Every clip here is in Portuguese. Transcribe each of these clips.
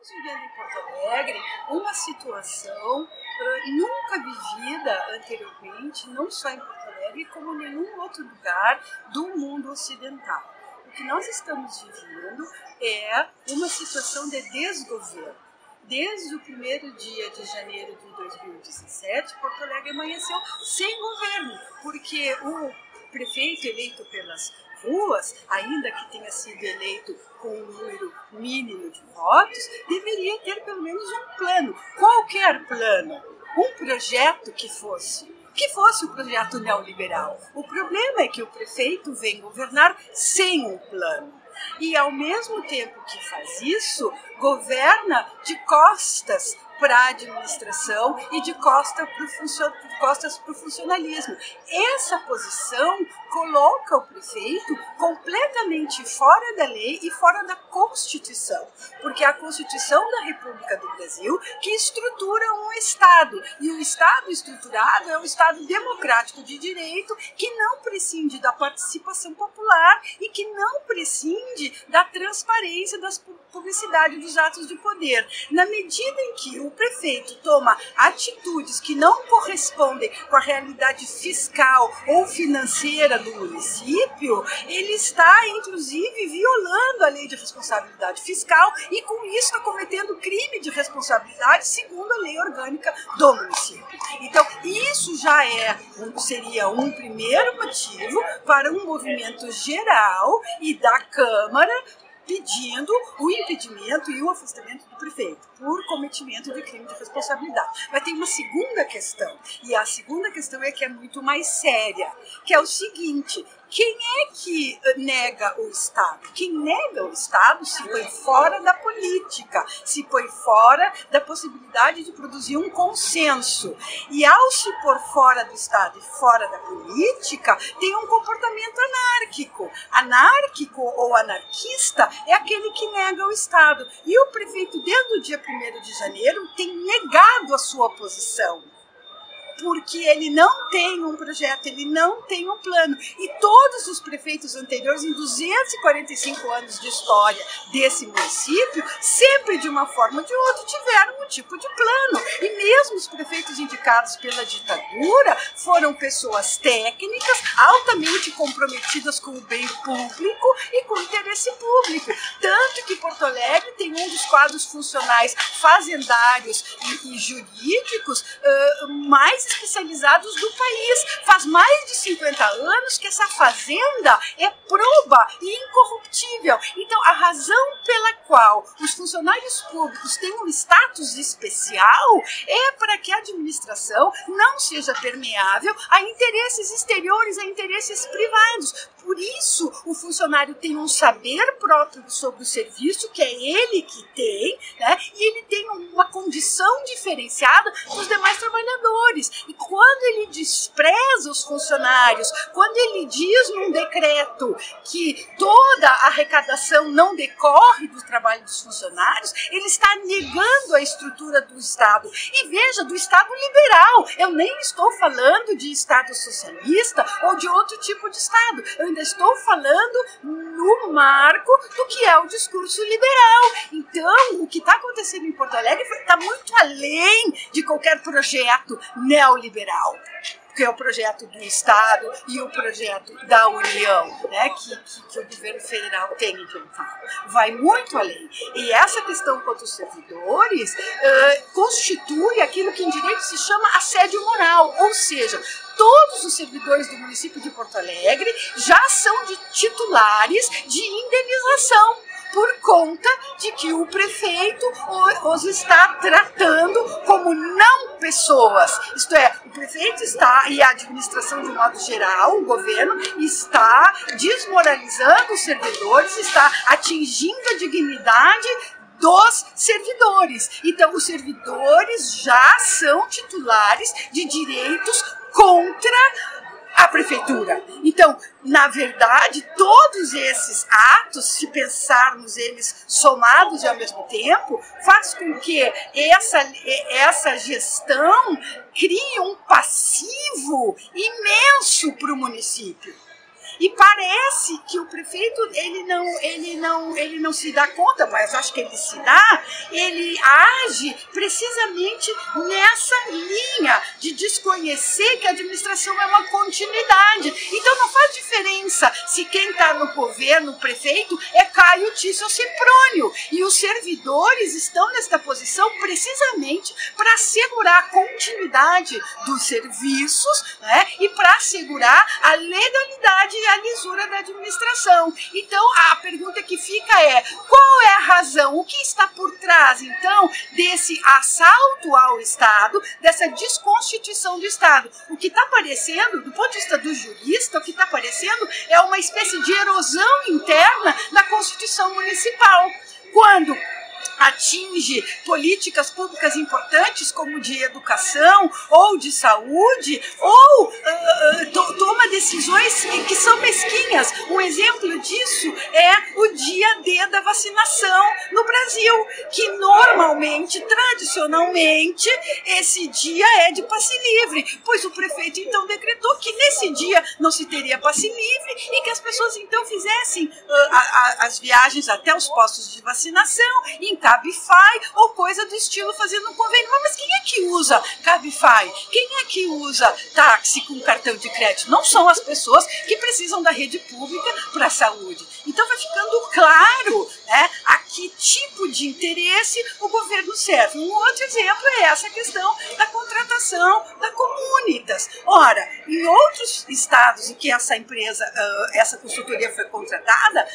estamos vivendo em Porto Alegre uma situação nunca vivida anteriormente, não só em Porto Alegre, como em nenhum outro lugar do mundo ocidental. O que nós estamos vivendo é uma situação de desgoverno. Desde o primeiro dia de janeiro de 2017, Porto Alegre amanheceu sem governo, porque o prefeito eleito pelas ruas, ainda que tenha sido eleito com um número mínimo de votos, deveria ter pelo menos um plano, qualquer plano, um projeto que fosse o projeto neoliberal. O problema é que o prefeito vem governar sem um plano. E, ao mesmo tempo que faz isso, governa de costas para a administração e de costas para o funcionalismo. Essa posição coloca o prefeito completamente fora da lei e fora da Constituição, porque é a Constituição da República do Brasil que estrutura um Estado, e o Estado estruturado é um Estado democrático de direito que não prescinde da participação popular e que não prescinde da transparência, das publicidade dos atos de poder. Na medida em que o prefeito toma atitudes que não correspondem com a realidade fiscal ou financeira do município, ele está, inclusive, violando a lei de responsabilidade fiscal e, com isso, está cometendo crime de responsabilidade segundo a lei orgânica do município. Então, isso já seria um primeiro motivo para um movimento geral e da Câmara pedindo o impedimento e o afastamento do prefeito por cometimento de crime de responsabilidade. Mas tem uma segunda questão, e a segunda questão é que é muito mais séria, que é o seguinte: quem é que nega o Estado? Quem nega o Estado se põe fora da política, se põe fora da possibilidade de produzir um consenso. E ao se pôr fora do Estado e fora da política, tem um comportamento anárquico. Anárquico ou anarquista é aquele que nega o Estado. E o prefeito, desde o dia 1º de janeiro, tem negado a sua posição, porque ele não tem um projeto, ele não tem um plano. E todos os prefeitos anteriores, em 245 anos de história desse município, sempre de uma forma ou de outra tiveram um tipo de plano. E mesmo os prefeitos indicados pela ditadura foram pessoas técnicas, altamente comprometidas com o bem público e com o interesse público. Tanto que Porto Alegre tem um dos quadros funcionais fazendários e jurídicos mais especializados do país. Faz mais de 50 anos que essa fazenda é proba e incorruptível. Então, a razão pela qual os funcionários públicos têm um status especial é para que a administração não seja permeável a interesses exteriores, a interesses privados. Por isso, o funcionário tem um saber próprio sobre o serviço, que é ele que tem, né? E ele tem uma condição diferenciada dos demais trabalhadores. E quando ele despreza os funcionários, quando ele diz num decreto que toda a arrecadação não decorre do trabalho dos funcionários, ele está negando a estrutura do Estado. E veja, do Estado liberal. Eu nem estou falando de Estado socialista ou de outro tipo de Estado. Eu ainda estou falando no marco do que é o discurso liberal. Então, o que está acontecendo em Porto Alegre está muito além de qualquer projeto neoliberal, que é o projeto do Estado e o projeto da União, né, que o governo federal tem implantado. Vai muito além. E essa questão contra os servidores constitui aquilo que em direito se chama assédio moral, ou seja, todos os servidores do município de Porto Alegre já são titulares de indenização, por conta de que o prefeito os está tratando como não pessoas. Isto é, o prefeito está, e a administração de um modo geral, o governo, está desmoralizando os servidores, está atingindo a dignidade dos servidores. Então, os servidores já são titulares de direitos contra a prefeitura. Então, na verdade, todos esses atos, se pensarmos eles somados e ao mesmo tempo, faz com que essa gestão crie um passivo imenso para o município. E parece que o prefeito ele não se dá conta, mas acho que ele se dá, ele age precisamente nessa linha de desconhecer que a administração é uma continuidade. Então não faz diferença se quem está no governo, o prefeito, é Caio, Tício ou Semprônio. E os servidores estão nesta posição precisamente para assegurar a continuidade dos serviços, né, e para assegurar a legalidade e a lisura da administração. Então, a pergunta que fica é: qual é a razão? O que está por trás, então, desse assalto ao Estado, dessa desconstituição do Estado? O que está aparecendo, do ponto de vista do jurista, o que está aparecendo é uma espécie de erosão interna na Constituição Municipal. Quando atinge políticas públicas importantes como de educação ou de saúde, ou toma decisões que são mesquinhas. Um exemplo disso é o dia D da vacinação no Brasil, que normalmente, tradicionalmente, esse dia é de passe livre, pois o prefeito então decretou que nesse dia não se teria passe livre e que as pessoas então fizessem as viagens até os postos de vacinação em Cabify ou coisa do estilo, fazendo um convênio. Mas quem é que usa Cabify? Quem é que usa táxi com cartão de crédito? Não são as pessoas que precisam da rede pública para a saúde. Então vai ficando claro, né, a que tipo de interesse o governo serve. Um outro exemplo é essa questão da contratação da Comunitas. Ora, em outros estados em que essa empresa, essa consultoria foi contratada,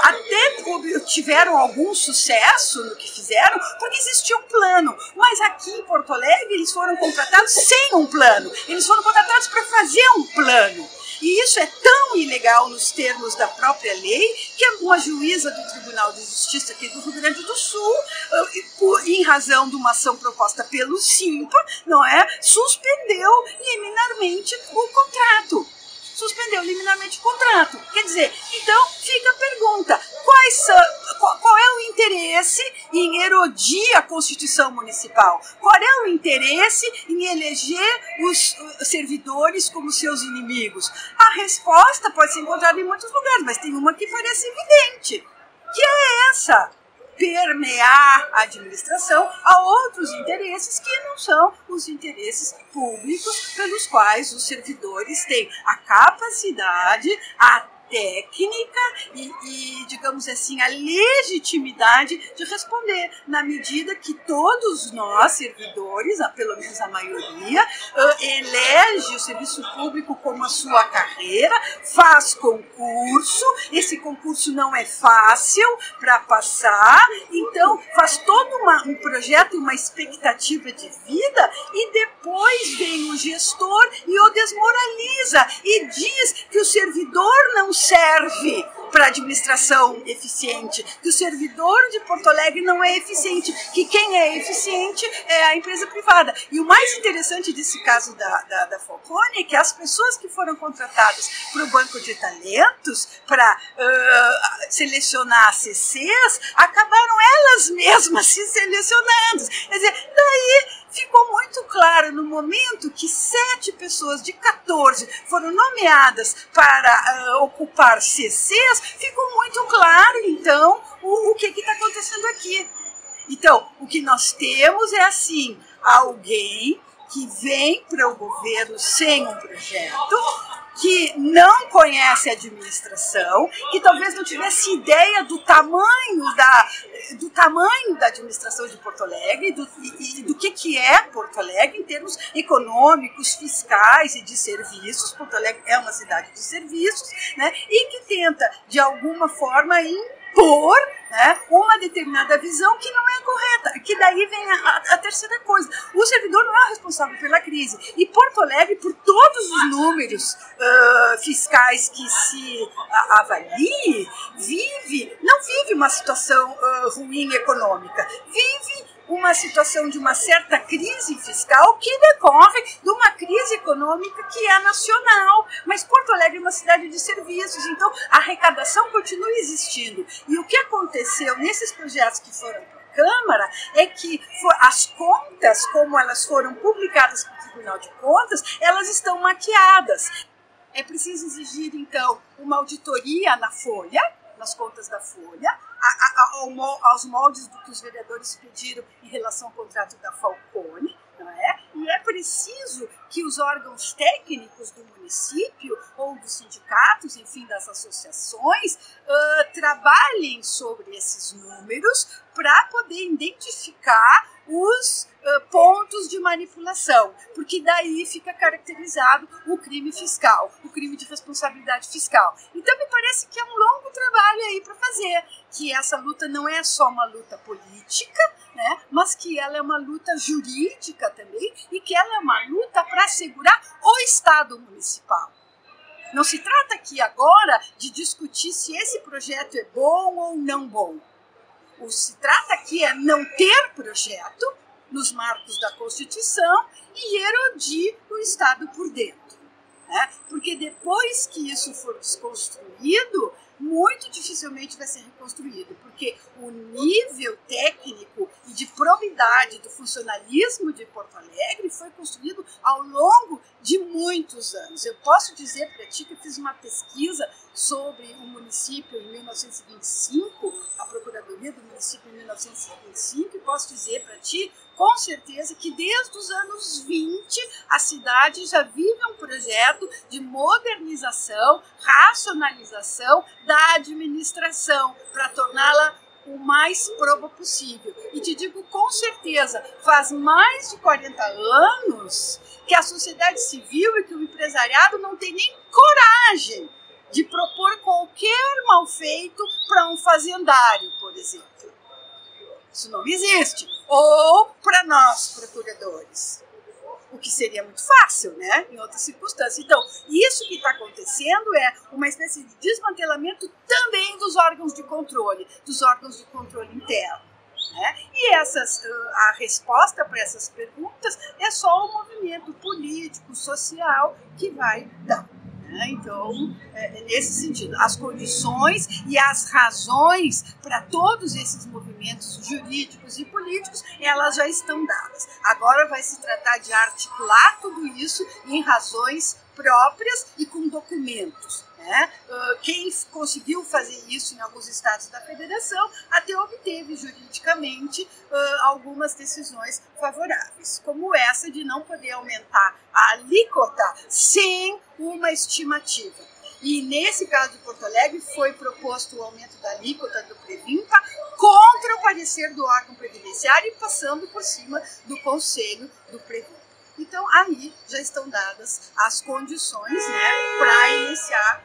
até tiveram algum sucesso no que fizeram, porque existia um plano. Mas aqui em Porto Alegre eles foram contratados sem um plano. Eles foram contratados para fazer um plano. E isso é tão ilegal nos termos da própria lei que uma juíza do Tribunal de Justiça aqui do Rio Grande do Sul, em razão de uma ação proposta pelo SIMPA, não é, suspendeu liminarmente o contrato. Quer dizer, então fica a pergunta: qual é o interesse em erodir a Constituição Municipal? Qual é o interesse em eleger os servidores como seus inimigos? A resposta pode ser encontrada em muitos lugares, mas tem uma que parece evidente, que é essa: permear a administração a outros interesses que não são os interesses públicos pelos quais os servidores têm a capacidade, a técnica e, digamos assim, a legitimidade de responder, na medida que todos nós, servidores, pelo menos a maioria, elege o serviço público como a sua carreira, faz concurso, esse concurso não é fácil para passar, então faz todo um projeto, uma expectativa de vida, e depois vem o gestor e o desmoraliza e diz que o servidor não serve para administração eficiente, que o servidor de Porto Alegre não é eficiente, que quem é eficiente é a empresa privada. E o mais interessante desse caso da Falcone é que as pessoas que foram contratadas para o banco de talentos para selecionar CCs acabaram elas mesmas se selecionando. Quer dizer, daí ficou muito claro no momento que 7 pessoas de 14 foram nomeadas para ocupar CCs, ficou muito claro, então, o que está acontecendo aqui. Então, o que nós temos é, assim, alguém que vem para o governo sem um projeto, que não conhece a administração, que talvez não tivesse ideia do tamanho da administração de Porto Alegre e do que é Porto Alegre em termos econômicos, fiscais e de serviços. Porto Alegre é uma cidade de serviços, né, e que tenta, de alguma forma, impor, né, uma determinada visão que não é correta. Que daí vem a terceira coisa: o servidor não é responsável pela crise, e Porto Alegre, por todos os números fiscais que se avalie, não vive uma situação ruim econômica, vive uma situação de uma certa crise fiscal que decorre de uma crise econômica que é nacional. Mas Porto Alegre é uma cidade de serviços, então a arrecadação continua existindo. E o que aconteceu nesses projetos que foram para a Câmara é que as contas, como elas foram publicadas pelo Tribunal de Contas, elas estão maquiadas. É preciso exigir, então, uma auditoria na folha, nas contas da folha, aos moldes do que os vereadores pediram em relação ao contrato da Falcone, não é? E é preciso que os órgãos técnicos do município ou dos sindicatos, enfim, das associações, trabalhem sobre esses números para poder identificar os pontos de manipulação, porque daí fica caracterizado o crime fiscal, o crime de responsabilidade fiscal. Então me parece que é um longo trabalho aí para fazer, que essa luta não é só uma luta política, né, mas que ela é uma luta jurídica também e que ela é uma luta para assegurar o Estado municipal. Não se trata aqui agora de discutir se esse projeto é bom ou não bom. O que se trata aqui é não ter projeto nos marcos da Constituição e erodir o Estado por dentro, né? Porque depois que isso for desconstruído, muito dificilmente vai ser reconstruído, porque o nível técnico e de probidade do funcionalismo de Porto Alegre foi construído ao longo de muitos anos. Eu posso dizer para ti que eu fiz uma pesquisa sobre o município em 1925, a Procuradoria do município em 1925, e posso dizer para ti, com certeza, que desde os anos 20 a cidade já vive um projeto de modernização, racionalização da administração, para torná-la o mais proba possível. E te digo com certeza, faz mais de 40 anos que a sociedade civil e que o empresariado não tem nem coragem de propor qualquer mal feito para um fazendário, por exemplo. Isso não existe. Ou para nós, procuradores. O que seria muito fácil, né? Em outras circunstâncias. Então, isso que está acontecendo é uma espécie de desmantelamento também dos órgãos de controle interno. Né? E a resposta para essas perguntas é só o movimento político, social que vai dar. Então, nesse sentido, as condições e as razões para todos esses movimentos jurídicos e políticos, elas já estão dadas. Agora vai se tratar de articular tudo isso em razões próprias e com documentos. Né? Quem conseguiu fazer isso em alguns estados da federação até obteve juridicamente algumas decisões favoráveis, como essa de não poder aumentar a alíquota sem uma estimativa. E nesse caso de Porto Alegre foi proposto o aumento da alíquota do Previmpa contra o parecer do órgão previdenciário e passando por cima do conselho do Previmpa. Então aí já estão dadas as condições, né, para iniciar